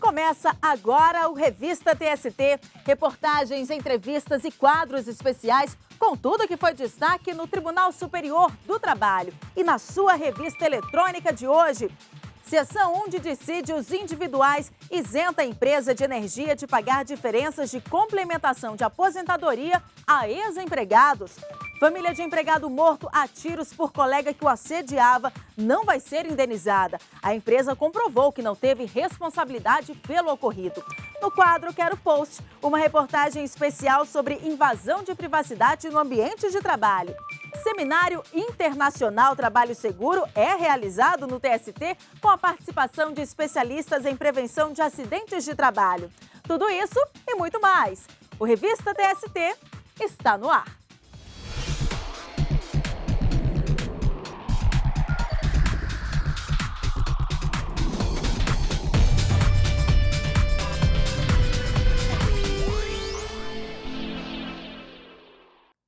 Começa agora o Revista TST, reportagens, entrevistas e quadros especiais com tudo que foi destaque no Tribunal Superior do Trabalho. E na sua revista eletrônica de hoje, Seção 1 de dissídios individuais isenta a empresa de energia de pagar diferenças de complementação de aposentadoria a ex-empregados. Família de empregado morto a tiros por colega que o assediava não vai ser indenizada. A empresa comprovou que não teve responsabilidade pelo ocorrido. No quadro Quero Post, uma reportagem especial sobre invasão de privacidade no ambiente de trabalho. Seminário Internacional Trabalho Seguro é realizado no TST com a participação de especialistas em prevenção de acidentes de trabalho. Tudo isso e muito mais. O Revista TST está no ar.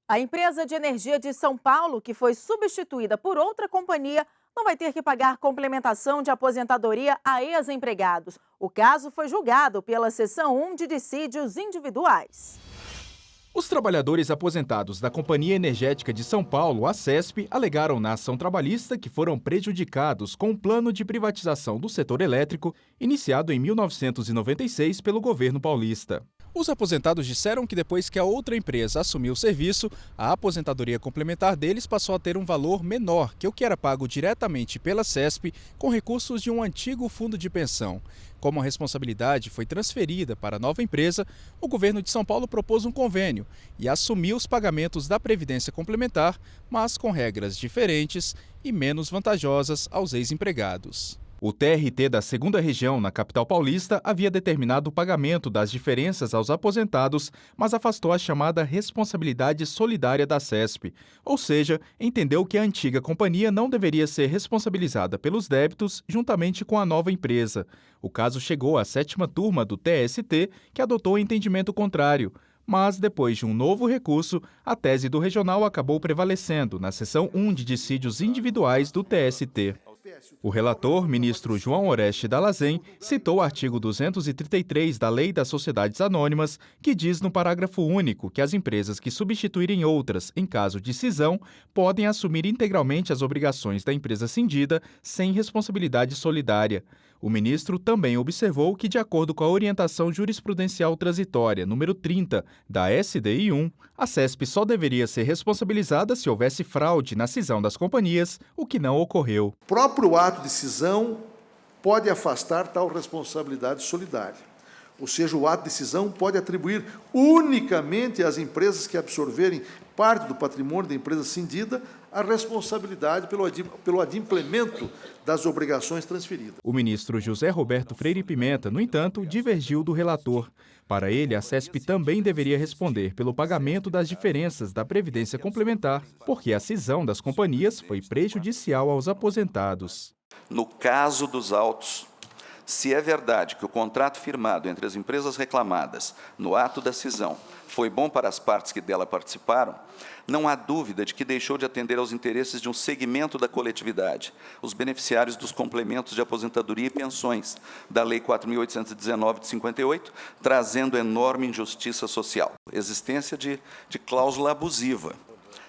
A empresa de energia de São Paulo, que foi substituída por outra companhia, não vai ter que pagar complementação de aposentadoria a ex-empregados. O caso foi julgado pela Seção 1 de dissídios individuais. Os trabalhadores aposentados da Companhia Energética de São Paulo, a CESP, alegaram na ação trabalhista que foram prejudicados com o plano de privatização do setor elétrico, iniciado em 1996 pelo governo paulista. Os aposentados disseram que depois que a outra empresa assumiu o serviço, a aposentadoria complementar deles passou a ter um valor menor que o que era pago diretamente pela CESP com recursos de um antigo fundo de pensão. Como a responsabilidade foi transferida para a nova empresa, o governo de São Paulo propôs um convênio e assumiu os pagamentos da Previdência Complementar, mas com regras diferentes e menos vantajosas aos ex-empregados. O TRT da 2ª Região, na capital paulista, havia determinado o pagamento das diferenças aos aposentados, mas afastou a chamada responsabilidade solidária da CESP, ou seja, entendeu que a antiga companhia não deveria ser responsabilizada pelos débitos juntamente com a nova empresa. O caso chegou à 7ª turma do TST, que adotou o entendimento contrário. Mas, depois de um novo recurso, a tese do regional acabou prevalecendo na Seção 1 de dissídios individuais do TST. O relator, ministro João Oreste Dallazen, citou o artigo 233 da Lei das Sociedades Anônimas, que diz no parágrafo único que as empresas que substituírem outras em caso de cisão podem assumir integralmente as obrigações da empresa cindida sem responsabilidade solidária. O ministro também observou que, de acordo com a orientação jurisprudencial transitória número 30 da SDI 1, a CESP só deveria ser responsabilizada se houvesse fraude na cisão das companhias, o que não ocorreu. O próprio ato de cisão pode afastar tal responsabilidade solidária. Ou seja, o ato de cisão pode atribuir unicamente às empresas que absorverem parte do patrimônio da empresa cindida a responsabilidade pelo adimplemento das obrigações transferidas. O ministro José Roberto Freire Pimenta, no entanto, divergiu do relator. Para ele, a CESP também deveria responder pelo pagamento das diferenças da Previdência Complementar, porque a cisão das companhias foi prejudicial aos aposentados. No caso dos autos, se é verdade que o contrato firmado entre as empresas reclamadas no ato da cisão foi bom para as partes que dela participaram, não há dúvida de que deixou de atender aos interesses de um segmento da coletividade, os beneficiários dos complementos de aposentadoria e pensões da Lei 4.819 de 58, trazendo enorme injustiça social, existência de cláusula abusiva.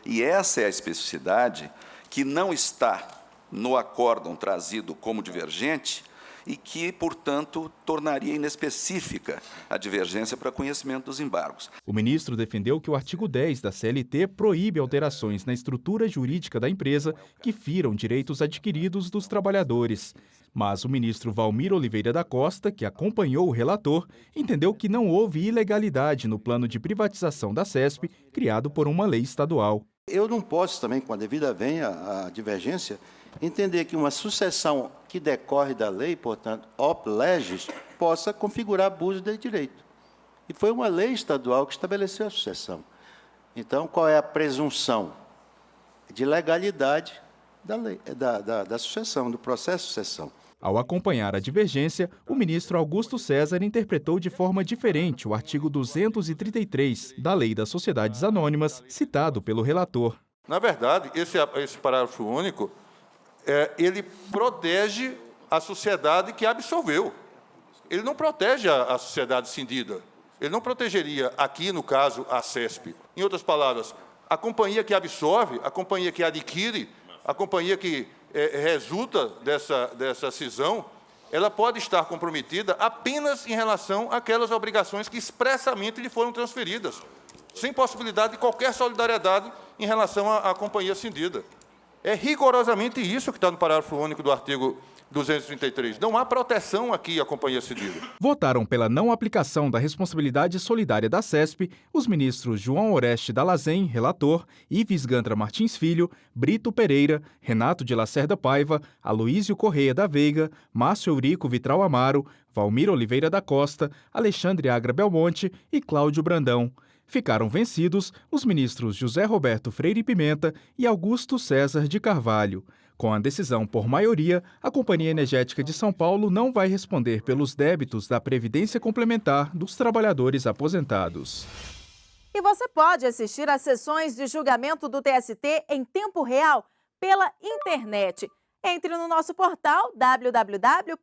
E essa é a especificidade que não está no acórdão trazido como divergente, e que, portanto, tornaria inespecífica a divergência para conhecimento dos embargos. O ministro defendeu que o artigo 10 da CLT proíbe alterações na estrutura jurídica da empresa que firam direitos adquiridos dos trabalhadores. Mas o ministro Valmir Oliveira da Costa, que acompanhou o relator, entendeu que não houve ilegalidade no plano de privatização da CESP, criado por uma lei estadual. Eu não posso também, com a devida venha a divergência, entender que uma sucessão que decorre da lei, portanto, op legis, possa configurar abuso de direito. E foi uma lei estadual que estabeleceu a sucessão. Então, qual é a presunção de legalidade da lei, da sucessão, do processo de sucessão? Ao acompanhar a divergência, o ministro Augusto César interpretou de forma diferente o artigo 233 da Lei das Sociedades Anônimas, citado pelo relator. Na verdade, esse parágrafo único, ele protege a sociedade que absolveu. ele não protege a sociedade cindida. Ele não protegeria, aqui, no caso, a CESP. Em outras palavras, a companhia que absorve, a companhia que adquire, a companhia que resulta dessa cisão, ela pode estar comprometida apenas em relação àquelas obrigações que expressamente lhe foram transferidas, sem possibilidade de qualquer solidariedade em relação à companhia cindida. É rigorosamente isso que está no parágrafo único do artigo 233. Não há proteção aqui à companhia cindida. Votaram pela não aplicação da responsabilidade solidária da CESP os ministros João Oreste Dallazen, relator, Ives Gandra Martins Filho, Brito Pereira, Renato de Lacerda Paiva, Aloísio Correia da Veiga, Márcio Eurico Vitral Amaro, Valmir Oliveira da Costa, Alexandre Agra Belmonte e Cláudio Brandão. Ficaram vencidos os ministros José Roberto Freire Pimenta e Augusto César de Carvalho. Com a decisão por maioria, a Companhia Energética de São Paulo não vai responder pelos débitos da Previdência Complementar dos trabalhadores aposentados. E você pode assistir às sessões de julgamento do TST em tempo real pela internet. Entre no nosso portal www.tst.jus.br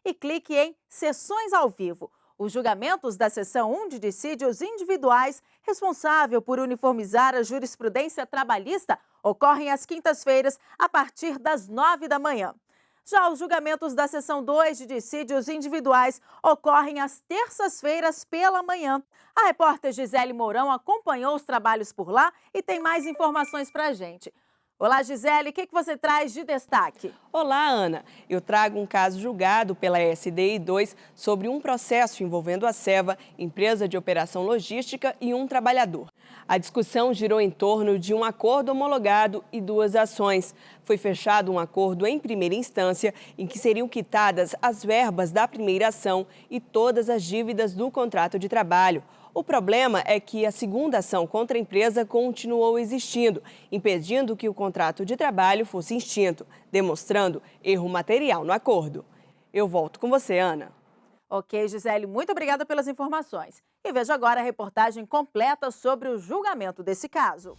e clique em Sessões ao Vivo. Os julgamentos da Seção 1 de Dissídios Individuais, responsável por uniformizar a jurisprudência trabalhista, ocorrem às quintas-feiras, a partir das 9 da manhã. Já os julgamentos da Seção 2 de Dissídios Individuais ocorrem às terças-feiras pela manhã. A repórter Gisele Mourão acompanhou os trabalhos por lá e tem mais informações para a gente. Olá, Gisele, o que você traz de destaque? Olá, Ana. Eu trago um caso julgado pela SDI 2 sobre um processo envolvendo a Seva, empresa de operação logística, e um trabalhador. A discussão girou em torno de um acordo homologado e duas ações. Foi fechado um acordo em primeira instância em que seriam quitadas as verbas da primeira ação e todas as dívidas do contrato de trabalho. O problema é que a segunda ação contra a empresa continuou existindo, impedindo que o contrato de trabalho fosse extinto, demonstrando erro material no acordo. Eu volto com você, Ana. Ok, Gisele, muito obrigada pelas informações. E veja agora a reportagem completa sobre o julgamento desse caso.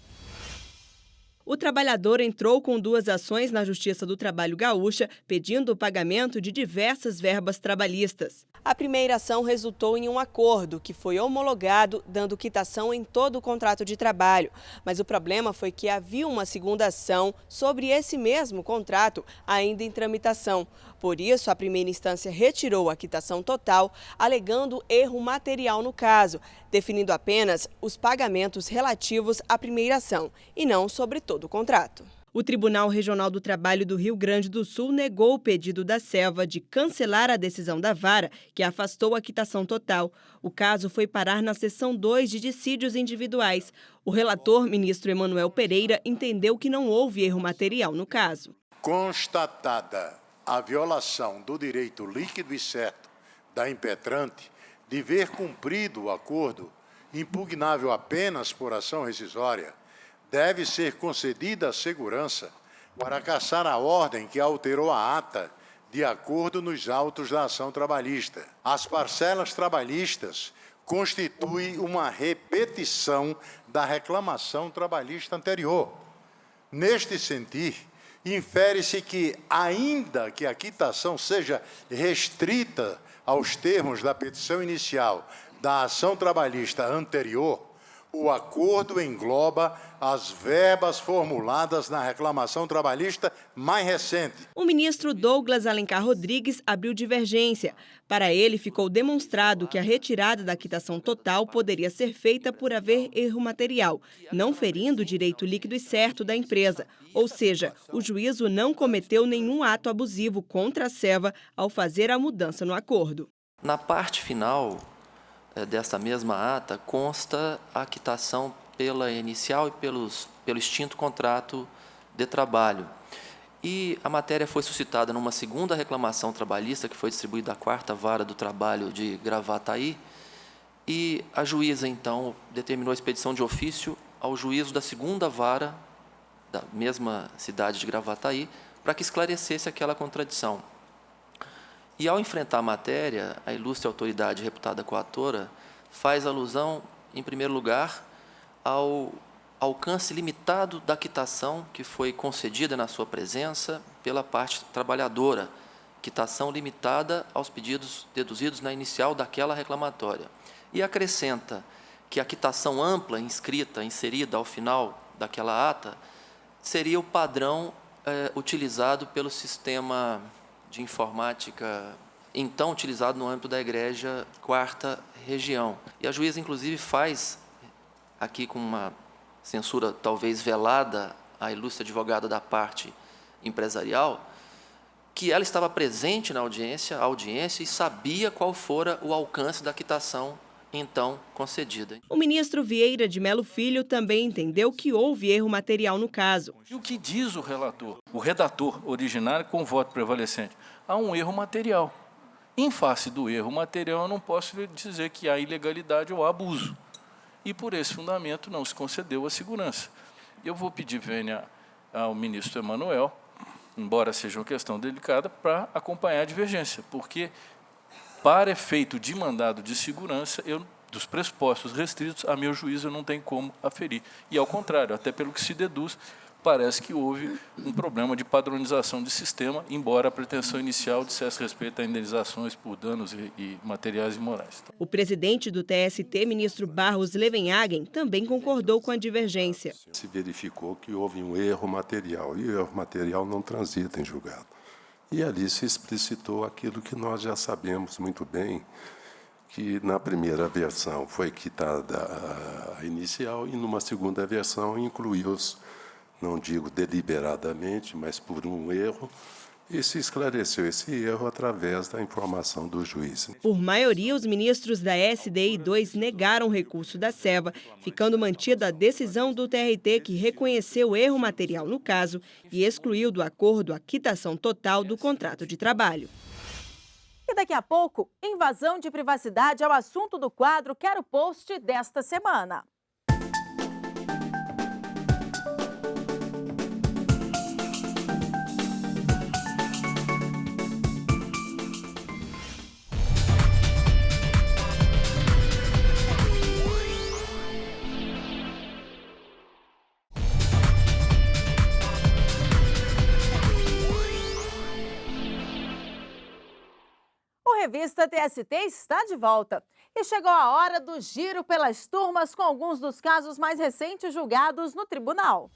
O trabalhador entrou com duas ações na Justiça do Trabalho Gaúcha, pedindo o pagamento de diversas verbas trabalhistas. A primeira ação resultou em um acordo que foi homologado, dando quitação em todo o contrato de trabalho. Mas o problema foi que havia uma segunda ação sobre esse mesmo contrato ainda em tramitação. Por isso, a primeira instância retirou a quitação total, alegando erro material no caso, definindo apenas os pagamentos relativos à primeira ação e não sobre todo o contrato. O Tribunal Regional do Trabalho do Rio Grande do Sul negou o pedido da Seva de cancelar a decisão da vara, que afastou a quitação total. O caso foi parar na Seção 2 de Dissídios Individuais. O relator, ministro Emanuel Pereira, entendeu que não houve erro material no caso. Constatada a violação do direito líquido e certo da impetrante de ver cumprido o acordo, impugnável apenas por ação rescisória, deve ser concedida a segurança para cassar a ordem que alterou a ata de acordo nos autos da ação trabalhista. As parcelas trabalhistas constituem uma repetição da reclamação trabalhista anterior. Neste sentido, infere-se que, ainda que a quitação seja restrita aos termos da petição inicial da ação trabalhista anterior, o acordo engloba as verbas formuladas na reclamação trabalhista mais recente. O ministro Douglas Alencar Rodrigues abriu divergência. Para ele, ficou demonstrado que a retirada da quitação total poderia ser feita por haver erro material, não ferindo o direito líquido e certo da empresa. Ou seja, o juízo não cometeu nenhum ato abusivo contra a Seva ao fazer a mudança no acordo. Na parte final desta mesma ata, consta a quitação pela inicial e pelo extinto contrato de trabalho. E a matéria foi suscitada numa segunda reclamação trabalhista, que foi distribuída à 4ª Vara do Trabalho de Gravataí, e a juíza, então, determinou a expedição de ofício ao juízo da 2ª Vara, da mesma cidade de Gravataí, para que esclarecesse aquela contradição. E, ao enfrentar a matéria, a ilustre autoridade reputada coautora faz alusão, em primeiro lugar, ao alcance limitado da quitação que foi concedida na sua presença pela parte trabalhadora, quitação limitada aos pedidos deduzidos na inicial daquela reclamatória. E acrescenta que a quitação ampla, inserida ao final daquela ata, seria o padrão utilizado pelo sistema de informática, então utilizado no âmbito da Egrégia 4ª Região. E a juíza, inclusive, faz, aqui com uma censura talvez velada, a ilustre advogada da parte empresarial, que ela estava presente na audiência e sabia qual fora o alcance da quitação então concedida. O ministro Vieira de Mello Filho também entendeu que houve erro material no caso. E o que diz o relator, o redator originário com voto prevalecente? Há um erro material. Em face do erro material, eu não posso dizer que há ilegalidade ou abuso. E por esse fundamento não se concedeu a segurança. Eu vou pedir vênia ao ministro Emanuel, embora seja uma questão delicada, para acompanhar a divergência, porque, para efeito de mandado de segurança, dos pressupostos restritos, a meu juízo, eu não tenho como aferir. E, ao contrário, até pelo que se deduz, parece que houve um problema de padronização de sistema, embora a pretensão inicial dissesse respeito a indenizações por danos e materiais e morais. O presidente do TST, ministro Barros Levenhagen, também concordou com a divergência. Se verificou que houve um erro material, e o erro material não transita em julgado. E ali se explicitou aquilo que nós já sabemos muito bem, que na primeira versão foi quitada a inicial e numa segunda versão incluiu-os, não digo deliberadamente, mas por um erro, e se esclareceu esse erro através da informação do juiz. Por maioria, os ministros da SDI 2 negaram o recurso da SEVA, ficando mantida a decisão do TRT, que reconheceu o erro material no caso e excluiu do acordo a quitação total do contrato de trabalho. E daqui a pouco, invasão de privacidade é o assunto do quadro Quero Post desta semana. A revista TST está de volta e chegou a hora do giro pelas turmas com alguns dos casos mais recentes julgados no tribunal.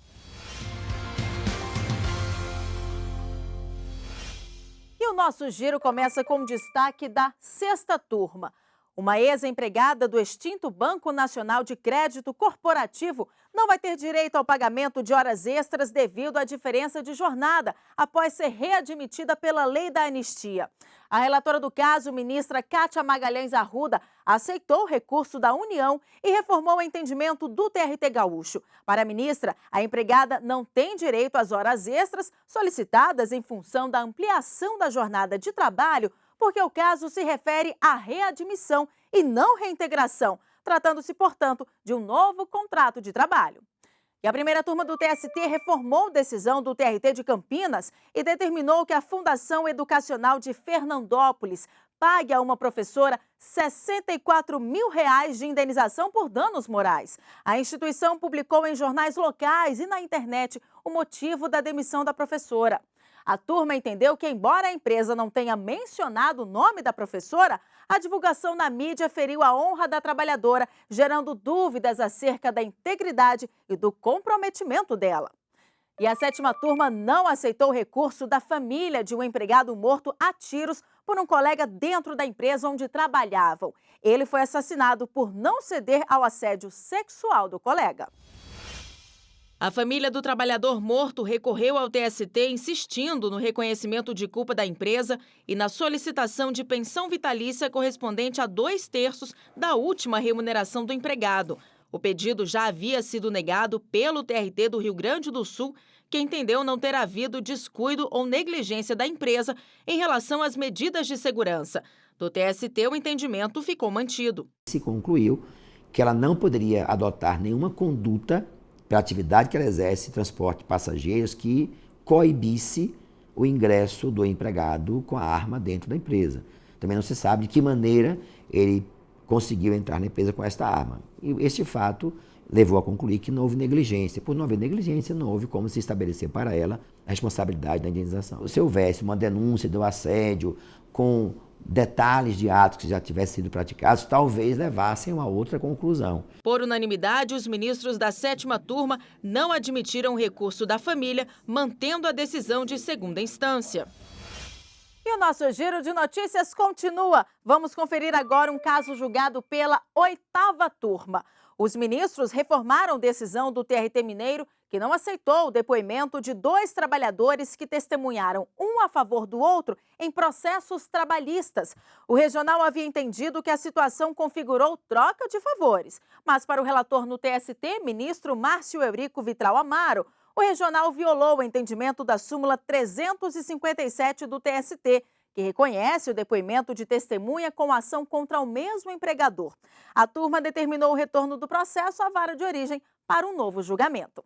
E o nosso giro começa com o destaque da sexta turma. Uma ex-empregada do extinto Banco Nacional de Crédito Corporativo não vai ter direito ao pagamento de horas extras devido à diferença de jornada, após ser readmitida pela lei da anistia. A relatora do caso, ministra Kátia Magalhães Arruda, aceitou o recurso da União e reformou o entendimento do TRT Gaúcho. Para a ministra, a empregada não tem direito às horas extras solicitadas em função da ampliação da jornada de trabalho, porque o caso se refere à readmissão e não reintegração, tratando-se, portanto, de um novo contrato de trabalho. E a primeira turma do TST reformou decisão do TRT de Campinas e determinou que a Fundação Educacional de Fernandópolis pague a uma professora R$ 64 mil de indenização por danos morais. A instituição publicou em jornais locais e na internet o motivo da demissão da professora. A turma entendeu que, embora a empresa não tenha mencionado o nome da professora, a divulgação na mídia feriu a honra da trabalhadora, gerando dúvidas acerca da integridade e do comprometimento dela. E a sétima turma não aceitou o recurso da família de um empregado morto a tiros por um colega dentro da empresa onde trabalhavam. Ele foi assassinado por não ceder ao assédio sexual do colega. A família do trabalhador morto recorreu ao TST insistindo no reconhecimento de culpa da empresa e na solicitação de pensão vitalícia correspondente a 2/3 da última remuneração do empregado. O pedido já havia sido negado pelo TRT do Rio Grande do Sul, que entendeu não ter havido descuido ou negligência da empresa em relação às medidas de segurança. Do TST, o entendimento ficou mantido. Se concluiu que ela não poderia adotar nenhuma conduta para a atividade que ela exerce, transporte de passageiros, que coibisse o ingresso do empregado com a arma dentro da empresa. Também não se sabe de que maneira ele conseguiu entrar na empresa com esta arma. E este fato levou a concluir que não houve negligência. Por não haver negligência, não houve como se estabelecer para ela a responsabilidade da indenização. Se houvesse uma denúncia do assédio com detalhes de atos que já tivessem sido praticados, talvez levassem a uma outra conclusão. Por unanimidade, os ministros da 7ª turma não admitiram o recurso da família, mantendo a decisão de segunda instância. E o nosso giro de notícias continua. Vamos conferir agora um caso julgado pela 8ª turma. Os ministros reformaram decisão do TRT Mineiro, que não aceitou o depoimento de 2 trabalhadores que testemunharam um a favor do outro em processos trabalhistas. O regional havia entendido que a situação configurou troca de favores. Mas para o relator no TST, ministro Márcio Eurico Vitral Amaro, o regional violou o entendimento da súmula 357 do TST, que reconhece o depoimento de testemunha com ação contra o mesmo empregador. A turma determinou o retorno do processo à vara de origem para um novo julgamento.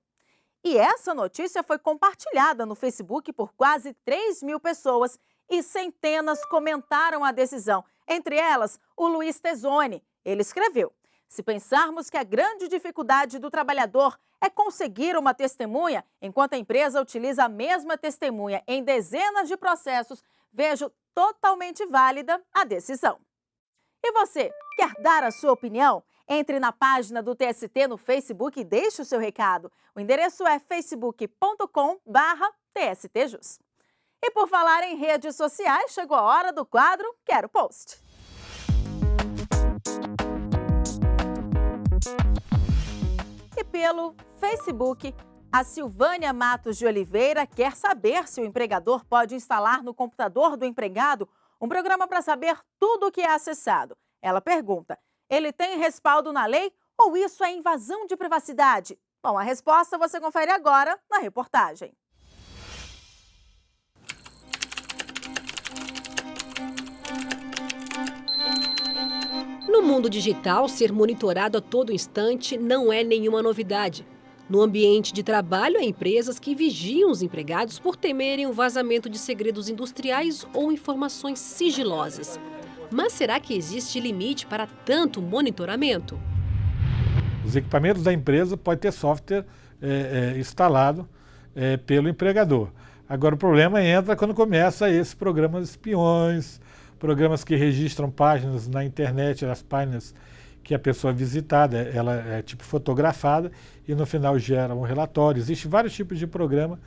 E essa notícia foi compartilhada no Facebook por quase 3.000 pessoas e centenas comentaram a decisão. Entre elas, o Luiz Tesoni. Ele escreveu: se pensarmos que a grande dificuldade do trabalhador é conseguir uma testemunha, enquanto a empresa utiliza a mesma testemunha em dezenas de processos, vejo totalmente válida a decisão. E você, quer dar a sua opinião? Entre na página do TST no Facebook e deixe o seu recado. O endereço é facebook.com/TSTJus. E por falar em redes sociais, chegou a hora do quadro Quero Post. E pelo Facebook, a Silvânia Matos de Oliveira quer saber se o empregador pode instalar no computador do empregado um programa para saber tudo o que é acessado. Ela pergunta: ele tem respaldo na lei ou isso é invasão de privacidade? Bom, a resposta você confere agora na reportagem. No mundo digital, ser monitorado a todo instante não é nenhuma novidade. No ambiente de trabalho, há empresas que vigiam os empregados por temerem o vazamento de segredos industriais ou informações sigilosas. Mas será que existe limite para tanto monitoramento? Os equipamentos da empresa podem ter software instalado pelo empregador. Agora, o problema entra quando começa esses programas espiões, programas que registram páginas na internet, as páginas que a pessoa visitada, ela é tipo fotografada e no final gera um relatório. Existem vários tipos de programa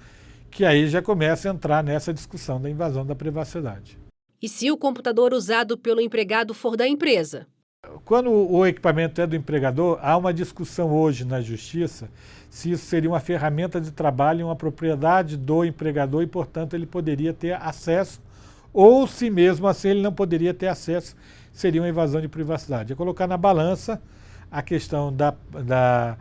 que aí já começa a entrar nessa discussão da invasão da privacidade. E se o computador usado pelo empregado for da empresa? Quando o equipamento é do empregador, há uma discussão hoje na Justiça se isso seria uma ferramenta de trabalho, uma propriedade do empregador e, portanto, ele poderia ter acesso, ou se mesmo assim ele não poderia ter acesso, seria uma invasão de privacidade. É colocar na balança a questão da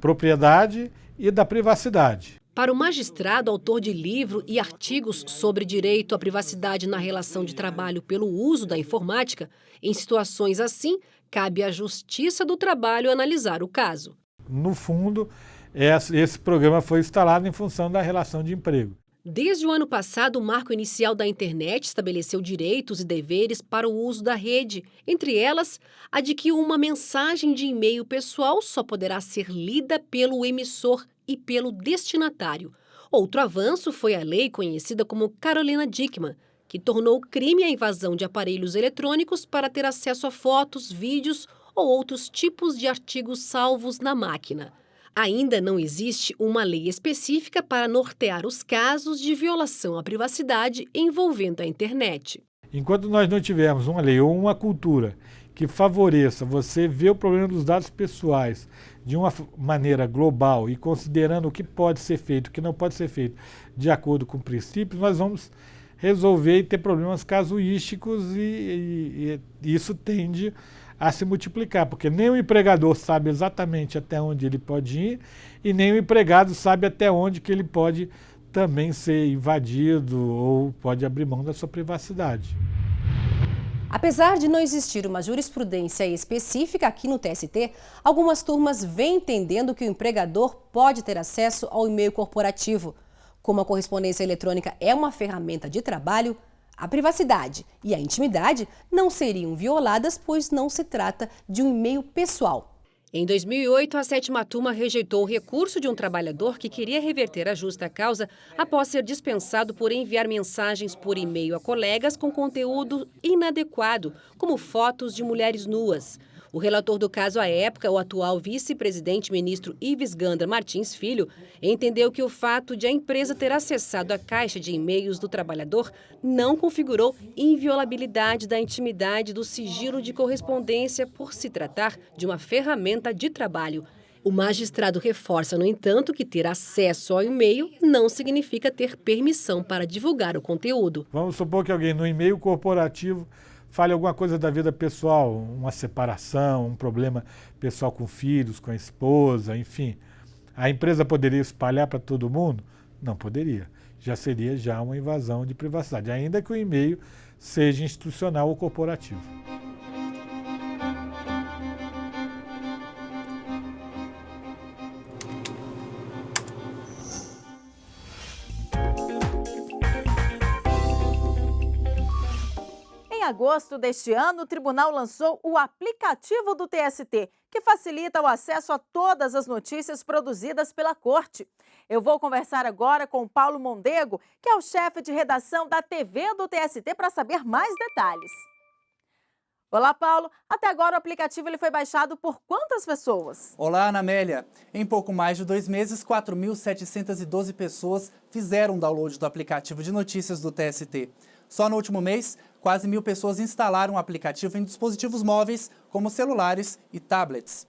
propriedade e da privacidade. Para o magistrado, autor de livro e artigos sobre direito à privacidade na relação de trabalho pelo uso da informática, em situações assim, cabe à Justiça do Trabalho analisar o caso. No fundo, esse programa foi instalado em função da relação de emprego. Desde o ano passado, o Marco Inicial da Internet estabeleceu direitos e deveres para o uso da rede, entre elas a de que uma mensagem de e-mail pessoal só poderá ser lida pelo emissor e pelo destinatário. Outro avanço foi a lei conhecida como Carolina Dickmann, que tornou crime a invasão de aparelhos eletrônicos para ter acesso a fotos, vídeos ou outros tipos de artigos salvos na máquina. Ainda não existe uma lei específica para nortear os casos de violação à privacidade envolvendo a internet. Enquanto nós não tivermos uma lei ou uma cultura que favoreça você ver o problema dos dados pessoais de uma maneira global e considerando o que pode ser feito e o que não pode ser feito de acordo com princípios, nós vamos resolver e ter problemas casuísticos e isso tende a se multiplicar, porque nem o empregador sabe exatamente até onde ele pode ir e nem o empregado sabe até onde que ele pode também ser invadido ou pode abrir mão da sua privacidade. Apesar de não existir uma jurisprudência específica aqui no TST, algumas turmas vêm entendendo que o empregador pode ter acesso ao e-mail corporativo. Como a correspondência eletrônica é uma ferramenta de trabalho, a privacidade e a intimidade não seriam violadas, pois não se trata de um e-mail pessoal. Em 2008, a 7ª turma rejeitou o recurso de um trabalhador que queria reverter a justa causa após ser dispensado por enviar mensagens por e-mail a colegas com conteúdo inadequado, como fotos de mulheres nuas. O relator do caso à época, o atual vice-presidente ministro Ives Gandra Martins Filho, entendeu que o fato de a empresa ter acessado a caixa de e-mails do trabalhador não configurou inviolabilidade da intimidade do sigilo de correspondência por se tratar de uma ferramenta de trabalho. O magistrado reforça, no entanto, que ter acesso ao e-mail não significa ter permissão para divulgar o conteúdo. Vamos supor que alguém no e-mail corporativo fale alguma coisa da vida pessoal, uma separação, um problema pessoal com filhos, com a esposa, enfim. A empresa poderia espalhar para todo mundo? Não poderia. Já seria uma invasão de privacidade, ainda que o e-mail seja institucional ou corporativo. Em agosto deste ano, o tribunal lançou o aplicativo do TST, que facilita o acesso a todas as notícias produzidas pela Corte. Eu vou conversar agora com o Paulo Mondego, que é o chefe de redação da TV do TST, para saber mais detalhes. Olá, Paulo. Até agora o aplicativo foi baixado por quantas pessoas? Olá, Ana Amélia. Em pouco mais de 2 meses, 4.712 pessoas fizeram o download do aplicativo de notícias do TST. Só no último mês, quase 1.000 pessoas instalaram o aplicativo em dispositivos móveis, como celulares e tablets.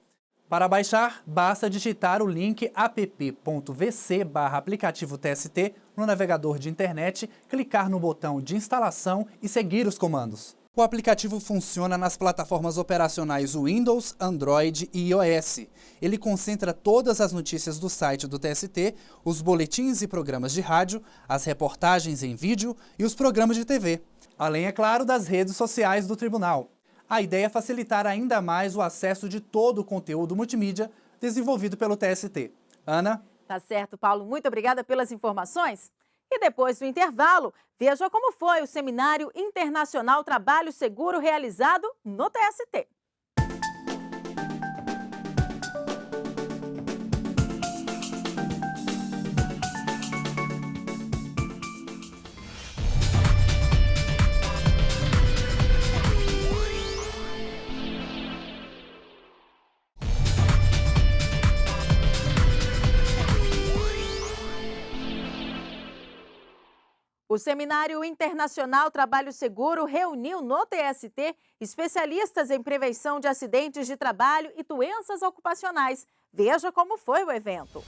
Para baixar, basta digitar o link app.vc/aplicativo TST no navegador de internet, clicar no botão de instalação e seguir os comandos. O aplicativo funciona nas plataformas operacionais Windows, Android e iOS. Ele concentra todas as notícias do site do TST, os boletins e programas de rádio, as reportagens em vídeo e os programas de TV. Além, é claro, das redes sociais do tribunal. A ideia é facilitar ainda mais o acesso de todo o conteúdo multimídia desenvolvido pelo TST. Ana? Tá certo, Paulo. Muito obrigada pelas informações. E depois do intervalo, veja como foi o Seminário Internacional Trabalho Seguro realizado no TST. O Seminário Internacional Trabalho Seguro reuniu no TST especialistas em prevenção de acidentes de trabalho e doenças ocupacionais. Veja como foi o evento.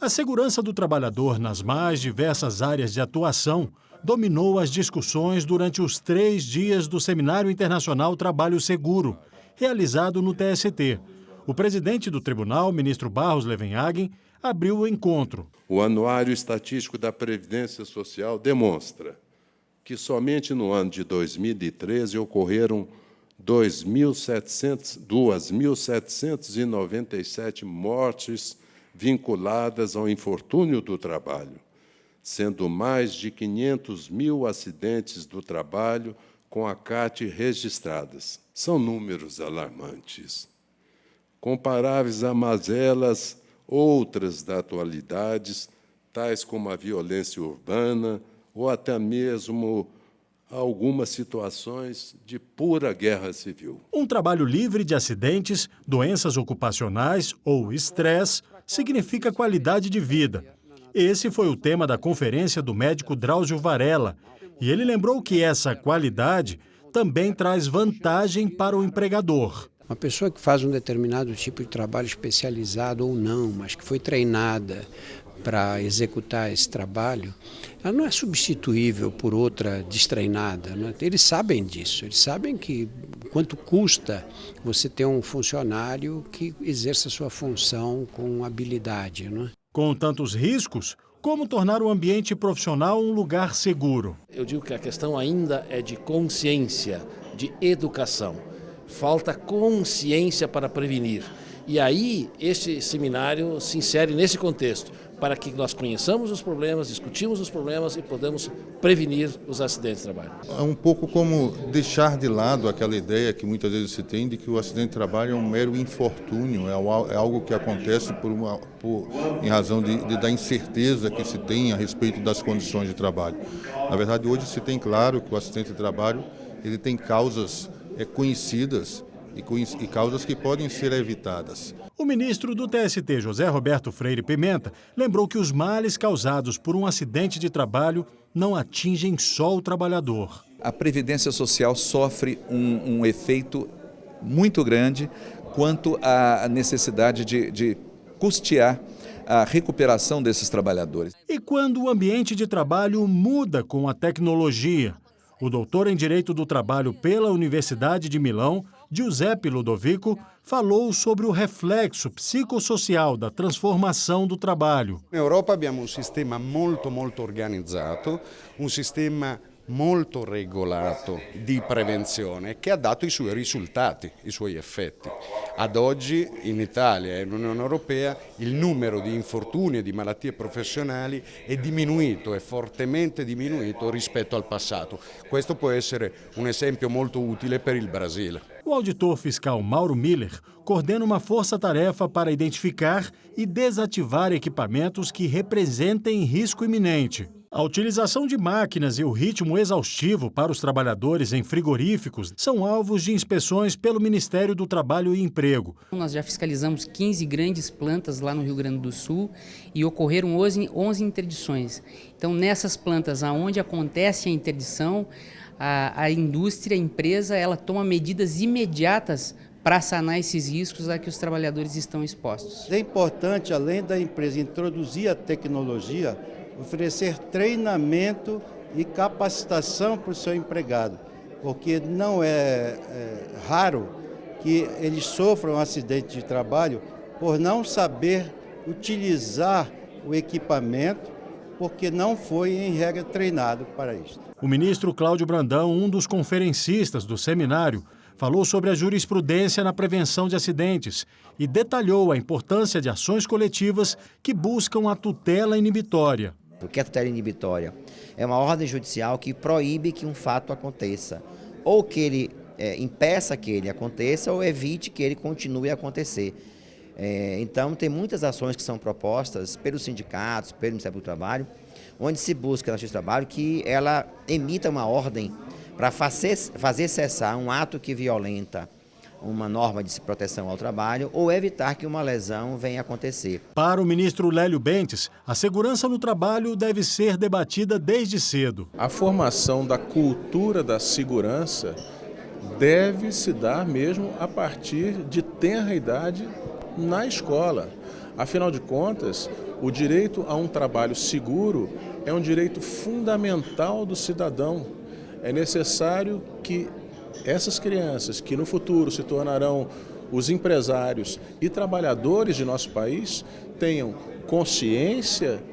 A segurança do trabalhador nas mais diversas áreas de atuação dominou as discussões durante os 3 dias do Seminário Internacional Trabalho Seguro, realizado no TST. O presidente do tribunal, ministro Barros Levenhagen, abriu o encontro. O Anuário Estatístico da Previdência Social demonstra que somente no ano de 2013 ocorreram 2.797 mortes vinculadas ao infortúnio do trabalho, sendo mais de 500.000 acidentes do trabalho com ACAT registradas. São números alarmantes, comparáveis a mazelas outras da atualidade, tais como a violência urbana ou até mesmo algumas situações de pura guerra civil. Um trabalho livre de acidentes, doenças ocupacionais ou estresse significa qualidade de vida. Esse foi o tema da conferência do médico Drauzio Varela, e ele lembrou que essa qualidade também traz vantagem para o empregador. Uma pessoa que faz um determinado tipo de trabalho especializado ou não, mas que foi treinada para executar esse trabalho, ela não é substituível por outra destreinada, né? Eles sabem disso, eles sabem que quanto custa você ter um funcionário que exerça a sua função com habilidade, né? Com tantos riscos, como tornar o ambiente profissional um lugar seguro? Eu digo que a questão ainda é de consciência, de educação. Falta consciência para prevenir. E aí, este seminário se insere nesse contexto, para que nós conheçamos os problemas, discutimos os problemas e podamos prevenir os acidentes de trabalho. É um pouco como deixar de lado aquela ideia que muitas vezes se tem de que o acidente de trabalho é um mero infortúnio, é algo que acontece em razão da incerteza que se tem a respeito das condições de trabalho. Na verdade, hoje se tem claro que o acidente de trabalho ele tem causas conhecidas e causas que podem ser evitadas. O ministro do TST, José Roberto Freire Pimenta, lembrou que os males causados por um acidente de trabalho não atingem só o trabalhador. A Previdência Social sofre um efeito muito grande quanto à necessidade de custear a recuperação desses trabalhadores. E quando o ambiente de trabalho muda com a tecnologia? O doutor em Direito do Trabalho pela Universidade de Milão, Giuseppe Ludovico, falou sobre o reflexo psicossocial da transformação do trabalho. Na Europa abbiamo un sistema molto organizzato, un sistema molto regolato di prevenzione che ha dato i suoi risultati, i suoi effetti. Ad oggi in Italia e nell'Unione Europea il numero di infortuni e di malattie professionali è diminuito, è fortemente diminuito rispetto al passato. Questo può essere un esempio molto utile per il Brasile. O auditor fiscal Mauro Miller coordena uma força-tarefa para identificar e desativar equipamentos que representem risco iminente. A utilização de máquinas e o ritmo exaustivo para os trabalhadores em frigoríficos são alvos de inspeções pelo Ministério do Trabalho e Emprego. Nós já fiscalizamos 15 grandes plantas lá no Rio Grande do Sul e ocorreram 11 interdições. Então, nessas plantas onde acontece a interdição, a indústria, a empresa, ela toma medidas imediatas para sanar esses riscos a que os trabalhadores estão expostos. É importante, além da empresa introduzir a tecnologia, oferecer treinamento e capacitação para o seu empregado, porque não é raro que eles sofram um acidente de trabalho por não saber utilizar o equipamento, porque não foi, em regra, treinado para isso. O ministro Cláudio Brandão, um dos conferencistas do seminário, falou sobre a jurisprudência na prevenção de acidentes e detalhou a importância de ações coletivas que buscam a tutela inibitória. O que é tutela inibitória? É uma ordem judicial que proíbe que um fato aconteça, ou que ele impeça que ele aconteça, ou evite que ele continue a acontecer. Então, tem muitas ações que são propostas pelos sindicatos, pelo Ministério do Trabalho, onde se busca na Justiça do Trabalho que ela emita uma ordem para fazer cessar um ato que violenta uma norma de proteção ao trabalho ou evitar que uma lesão venha a acontecer. Para o ministro Lélio Bentes, a segurança no trabalho deve ser debatida desde cedo. A formação da cultura da segurança deve se dar mesmo a partir de tenra idade na escola. Afinal de contas, o direito a um trabalho seguro é um direito fundamental do cidadão. É necessário que essas crianças, que no futuro se tornarão os empresários e trabalhadores de nosso país, tenham consciência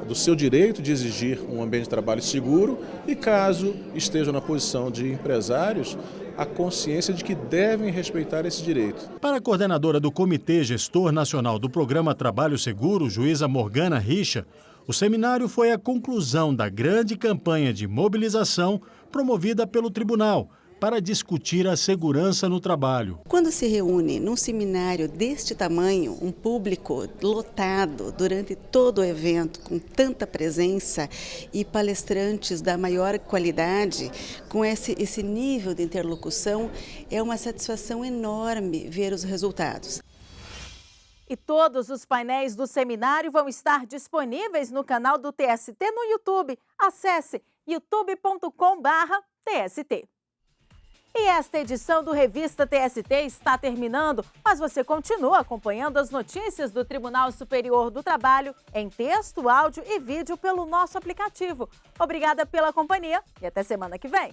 do seu direito de exigir um ambiente de trabalho seguro e, caso estejam na posição de empresários, a consciência de que devem respeitar esse direito. Para a coordenadora do Comitê Gestor Nacional do Programa Trabalho Seguro, juíza Morgana Richa, o seminário foi a conclusão da grande campanha de mobilização promovida pelo tribunal para discutir a segurança no trabalho. Quando se reúne num seminário deste tamanho, um público lotado durante todo o evento, com tanta presença e palestrantes da maior qualidade, com esse nível de interlocução, é uma satisfação enorme ver os resultados. E todos os painéis do seminário vão estar disponíveis no canal do TST no YouTube. Acesse youtube.com/TST. E esta edição do Revista TST está terminando, mas você continua acompanhando as notícias do Tribunal Superior do Trabalho em texto, áudio e vídeo pelo nosso aplicativo. Obrigada pela companhia e até semana que vem.